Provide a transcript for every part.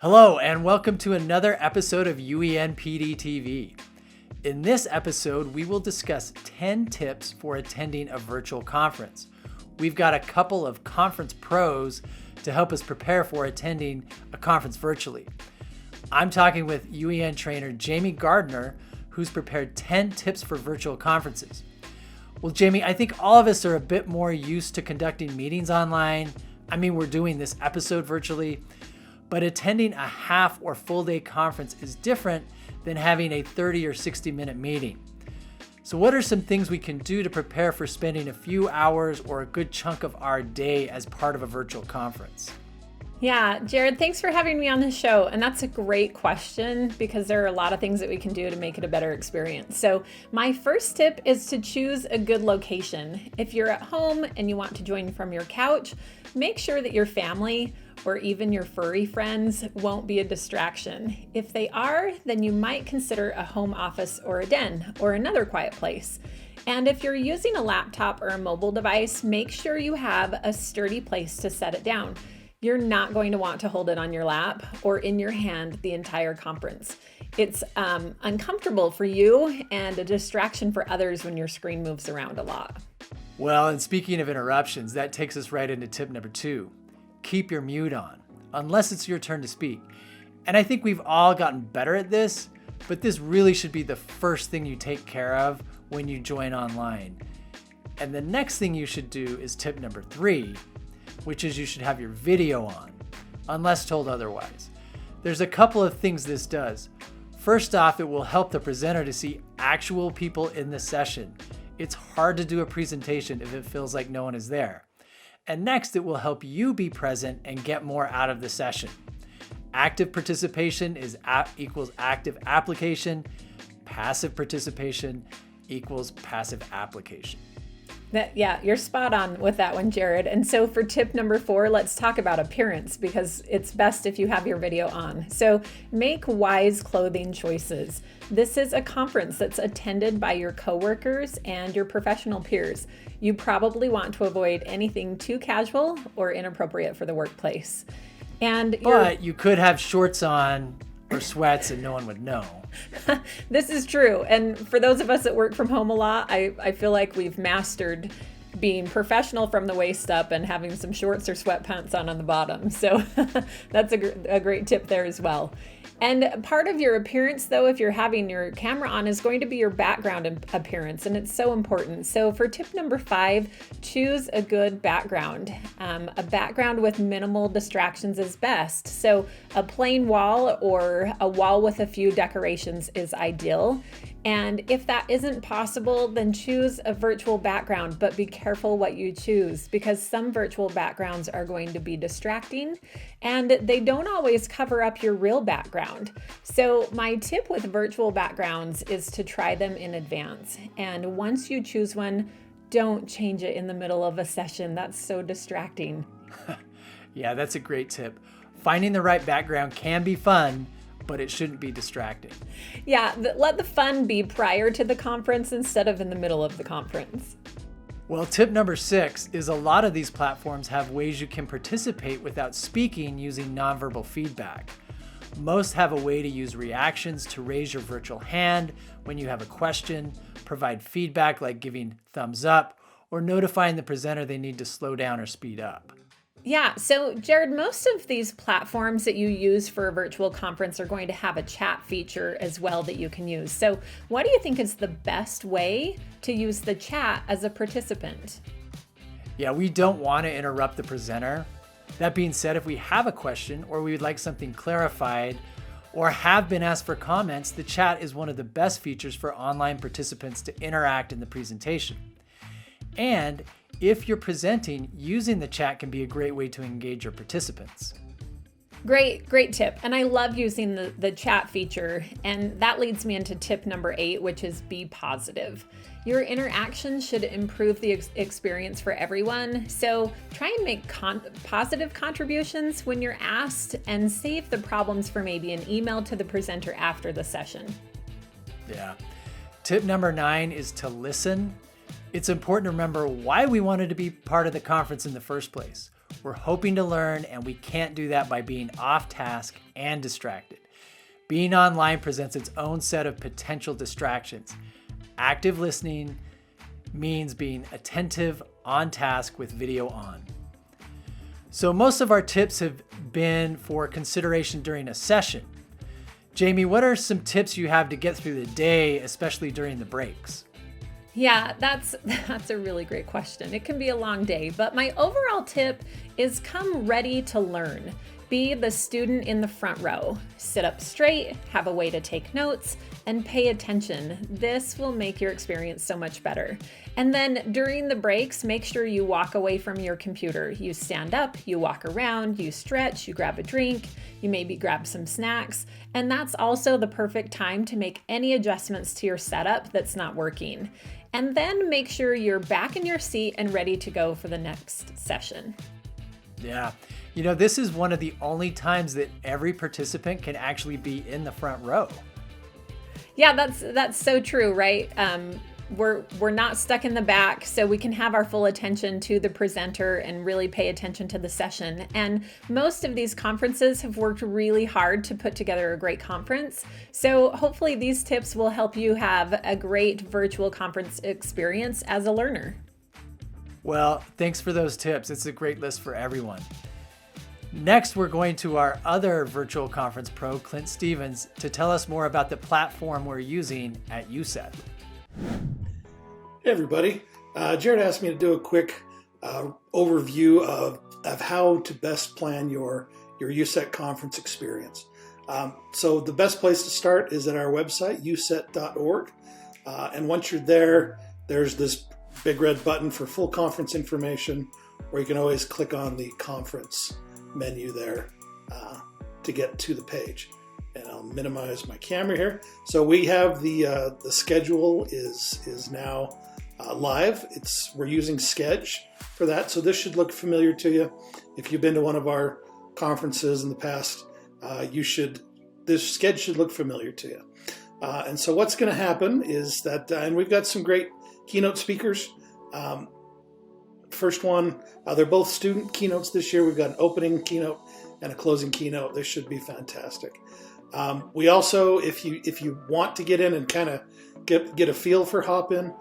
Hello, and welcome to another episode of UEN PD TV. In this episode, we will discuss 10 tips for attending a virtual conference. We've got a couple of conference pros to help us prepare for attending a conference virtually. I'm talking with UEN trainer Jamie Gardner, who's prepared 10 tips for virtual conferences. Well, Jamie, I think all of us are a bit more used to conducting meetings online. We're doing this episode virtually. But attending a half or full day conference is different than having a 30 or 60-minute meeting. So what are some things we can do to prepare for spending a few hours or a good chunk of our day as part of a virtual conference? Yeah, Jared, thanks for having me on the show. And that's a great question because there are a lot of things that we can do to make it a better experience. So my first tip is to choose a good location. If you're at home and you want to join from your couch, make sure that your family or even your furry friends won't be a distraction. If they are, then you might consider a home office or a den or another quiet place. And if you're using a laptop or a mobile device, make sure you have a sturdy place to set it down. You're not going to want to hold it on your lap or in your hand the entire conference. It's uncomfortable for you and a distraction for others when your screen moves around a lot. Well, and speaking of interruptions, that takes us right into tip number 2. Keep your mute on, unless it's your turn to speak. And I think we've all gotten better at this, but this really should be the first thing you take care of when you join online. And the next thing you should do is tip number 3, which is you should have your video on, unless told otherwise. There's a couple of things this does. First off, it will help the presenter to see actual people in the session. It's hard to do a presentation if it feels like no one is there. And next, it will help you be present and get more out of the session. Active participation equals active application. Passive participation equals passive application. Yeah, you're spot on with that one, Jared. And so for tip number 4, let's talk about appearance because it's best if you have your video on. So make wise clothing choices. This is a conference that's attended by your coworkers and your professional peers. You probably want to avoid anything too casual or inappropriate for the workplace. But you could have shorts on or sweats and no one would know. This is true. And for those of us that work from home a lot, I feel like we've mastered being professional from the waist up and having some shorts or sweatpants on the bottom. So that's a great tip there as well. And part of your appearance, though, if you're having your camera on, is going to be your background appearance, and it's so important. So for tip number 5, choose a good background. A background with minimal distractions is best. So a plain wall or a wall with a few decorations is ideal. And if that isn't possible, then choose a virtual background, but be careful what you choose because some virtual backgrounds are going to be distracting and they don't always cover up your real background. So my tip with virtual backgrounds is to try them in advance. And once you choose one, don't change it in the middle of a session. That's so distracting. Yeah, that's a great tip. Finding the right background can be fun, but it shouldn't be distracting. Yeah, let the fun be prior to the conference instead of in the middle of the conference. Well, tip number 6 is a lot of these platforms have ways you can participate without speaking using nonverbal feedback. Most have a way to use reactions to raise your virtual hand when you have a question, provide feedback like giving thumbs up, or notifying the presenter they need to slow down or speed up. Yeah, so Jared, most of these platforms that you use for a virtual conference are going to have a chat feature as well that you can use. So what do you think is the best way to use the chat as a participant? Yeah, we don't want to interrupt the presenter. That being said, if we have a question or we would like something clarified or have been asked for comments, the chat is one of the best features for online participants to interact in the presentation. And if you're presenting, using the chat can be a great way to engage your participants. Great tip. And I love using the chat feature. And that leads me into tip number 8, which is be positive. Your interaction should improve the experience for everyone. So try and make positive contributions when you're asked and save the problems for maybe an email to the presenter after the session. Yeah. Tip number 9 is to listen. It's important to remember why we wanted to be part of the conference in the first place. We're hoping to learn, and we can't do that by being off task and distracted. Being online presents its own set of potential distractions. Active listening means being attentive, on task with video on. So most of our tips have been for consideration during a session. Jamie, what are some tips you have to get through the day, especially during the breaks? Yeah, that's a really great question. It can be a long day, but my overall tip is come ready to learn. Be the student in the front row. Sit up straight, have a way to take notes, and pay attention. This will make your experience so much better. And then during the breaks, make sure you walk away from your computer. You stand up, you walk around, you stretch, you grab a drink, you maybe grab some snacks. And that's also the perfect time to make any adjustments to your setup that's not working. And then make sure you're back in your seat and ready to go for the next session. Yeah. This is one of the only times that every participant can actually be in the front row. Yeah, that's so true, right? We're not stuck in the back, so we can have our full attention to the presenter and really pay attention to the session. And most of these conferences have worked really hard to put together a great conference. So hopefully these tips will help you have a great virtual conference experience as a learner. Well, thanks for those tips. It's a great list for everyone. Next, we're going to our other virtual conference pro, Clint Stevens, to tell us more about the platform we're using at USET. Hey everybody, Jared asked me to do a quick overview of how to best plan your USET conference experience. So the best place to start is at our website, uset.org. And once you're there, there's this big red button for full conference information, or you can always click on the conference menu there to get to the page. And I'll minimize my camera here. So we have the schedule is now live. We're using Sketch for that. So this should look familiar to you. If you've been to one of our conferences in the past, this Sketch should look familiar to you. And so what's going to happen is that, and we've got some great keynote speakers. First one, they're both student keynotes this year. We've got an opening keynote and a closing keynote. This should be fantastic. We also, if you want to get in and kind of get a feel for Hopin,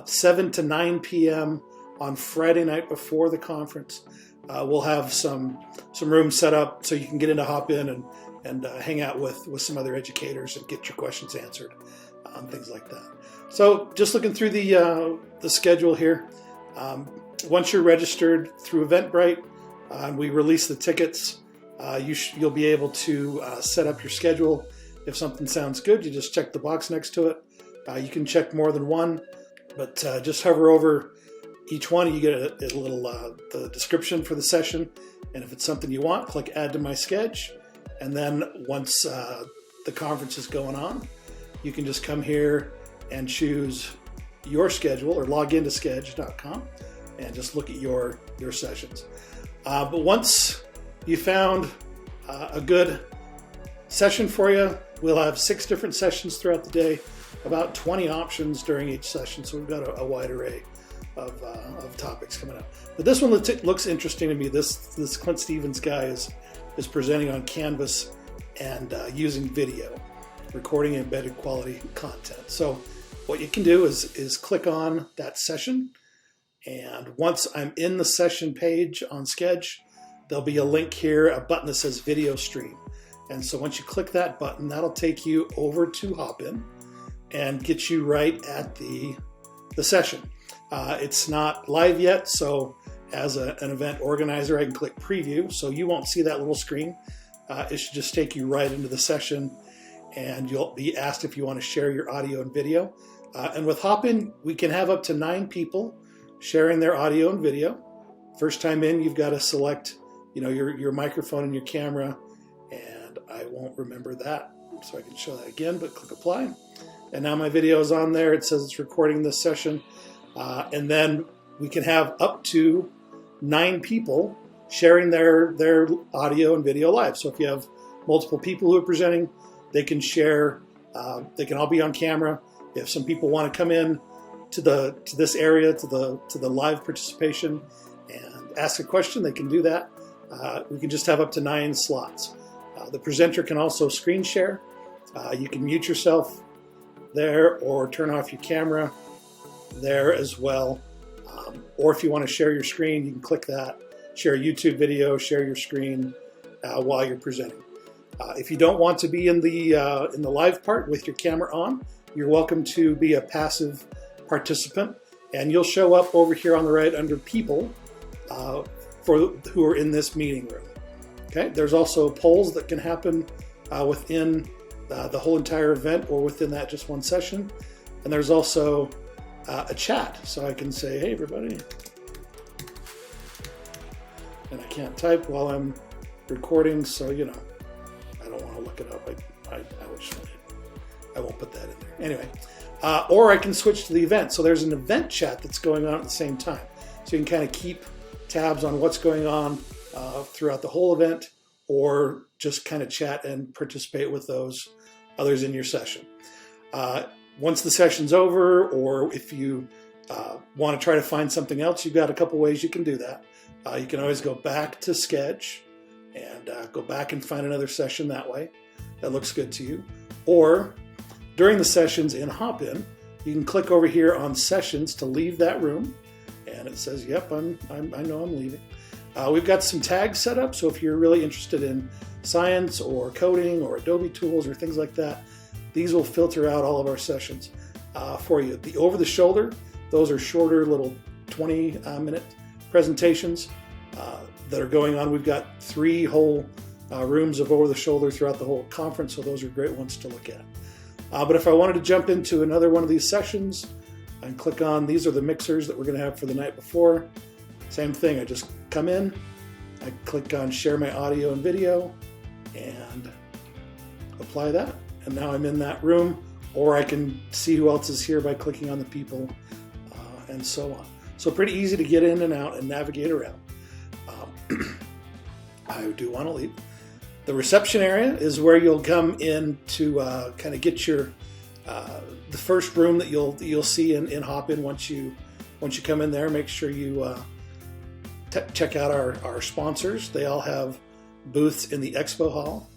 7 to 9 p.m. on Friday night before the conference, we'll have some rooms set up so you can get into Hopin and hang out with some other educators and get your questions answered, things like that. So just looking through the schedule here. Once you're registered through Eventbrite, and we release the tickets, you'll be able to set up your schedule. If something sounds good, you just check the box next to it. You can check more than one, but just hover over each one and you get a little the description for the session. And if it's something you want, click Add to My Sketch. And then once the conference is going on, you can just come here and choose your schedule or log into sketch.com and just look at your sessions. But once you found a good session for you, we'll have 6 different sessions throughout the day, about 20 options during each session. So we've got a wide array of topics coming up. But this one looks interesting to me. This Clint Stevens guy is presenting on Canvas and using video, recording embedded quality content. So what you can do is click on that session, and once I'm in the session page on Sketch, there'll be a link here, a button that says Video Stream. And so once you click that button, that'll take you over to Hopin and get you right at the session. It's not live yet, so as an event organizer, I can click Preview, so you won't see that little screen. It should just take you right into the session, and you'll be asked if you want to share your audio and video. And with Hopin, we can have up to 9 people sharing their audio and video. First time in, you've got to select, your microphone and your camera, and I won't remember that, so I can show that again, but click Apply. And now my video is on there. It says it's recording this session. And then we can have up to 9 people sharing their audio and video live. So if you have multiple people who are presenting, they can share, they can all be on camera. If some people want to come in to this area, to the live participation and ask a question, they can do that. We can just have up to 9 slots. The presenter can also screen share. You can mute yourself there or turn off your camera there as well. Or if you want to share your screen, you can click that, share a YouTube video, share your screen while you're presenting. If you don't want to be in the live part with your camera on, you're welcome to be a passive participant, and you'll show up over here on the right under people who are in this meeting room. Okay, there's also polls that can happen within the whole entire event or within that just one session. And there's also a chat, so I can say, hey everybody, and I can't type while I'm recording, so I don't want to look it up. I won't put that in there. Anyway, or I can switch to the event. So there's an event chat that's going on at the same time. So you can kind of keep tabs on what's going on throughout the whole event, or just kind of chat and participate with those others in your session. Once the session's over, or if you want to try to find something else, you've got a couple ways you can do that. You can always go back to Sketch and go back and find another session that way. That looks good to you. Or during the sessions in Hopin, you can click over here on Sessions to leave that room, and it says, "Yep, I know I'm leaving." We've got some tags set up, so if you're really interested in science or coding or Adobe tools or things like that, these will filter out all of our sessions for you. The over-the-shoulder, those are shorter little 20-minute presentations that are going on. We've got 3 whole rooms of over-the-shoulder throughout the whole conference, so those are great ones to look at. But if I wanted to jump into another one of these sessions, I can click on, these are the mixers that we're going to have for the night before. Same thing, I just come in, I click on share my audio and video, and apply that. And now I'm in that room, or I can see who else is here by clicking on the people, and so on. So pretty easy to get in and out and navigate around. I do want to leave. The reception area is where you'll come in to kind of get your the first room that you'll see in Hopin. Once you come in there, make sure you check out our sponsors. They all have booths in the expo hall.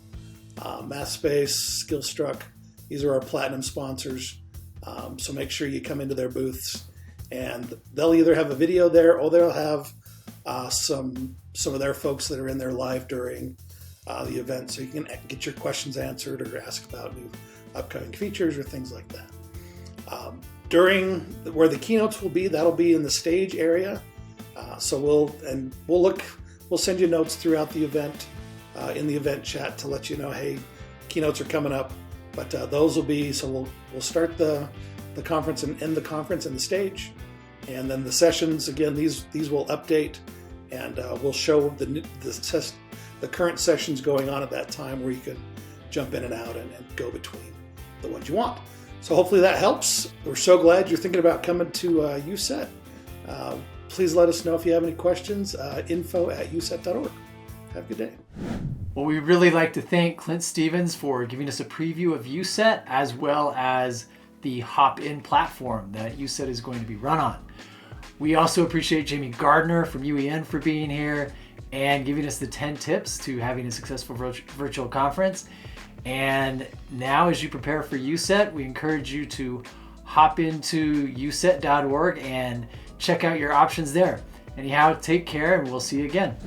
MathSpace, Skillstruck, these are our platinum sponsors. So make sure you come into their booths, and they'll either have a video there, or they'll have some of their folks that are in there live during the event, so you can get your questions answered or ask about new upcoming features or things like that. During where the keynotes will be, that'll be in the stage area. So we'll send you notes throughout the event in the event chat to let you know, hey, keynotes are coming up. But those will be, so we'll start the conference and end the conference in the stage, and then the sessions again. These will update, and we'll show the current sessions going on at that time, where you can jump in and out and go between the ones you want. So hopefully that helps. We're so glad you're thinking about coming to USET. Please let us know if you have any questions. info@uset.org. Have a good day. Well, we really like to thank Clint Stevens for giving us a preview of USET, as well as the Hopin platform that USET is going to be run on. We also appreciate Jamie Gardner from UEN for being here and giving us the 10 tips to having a successful virtual conference. And now, as you prepare for USET, we encourage you to hop into uset.org and check out your options there. Anyhow, take care, and we'll see you again.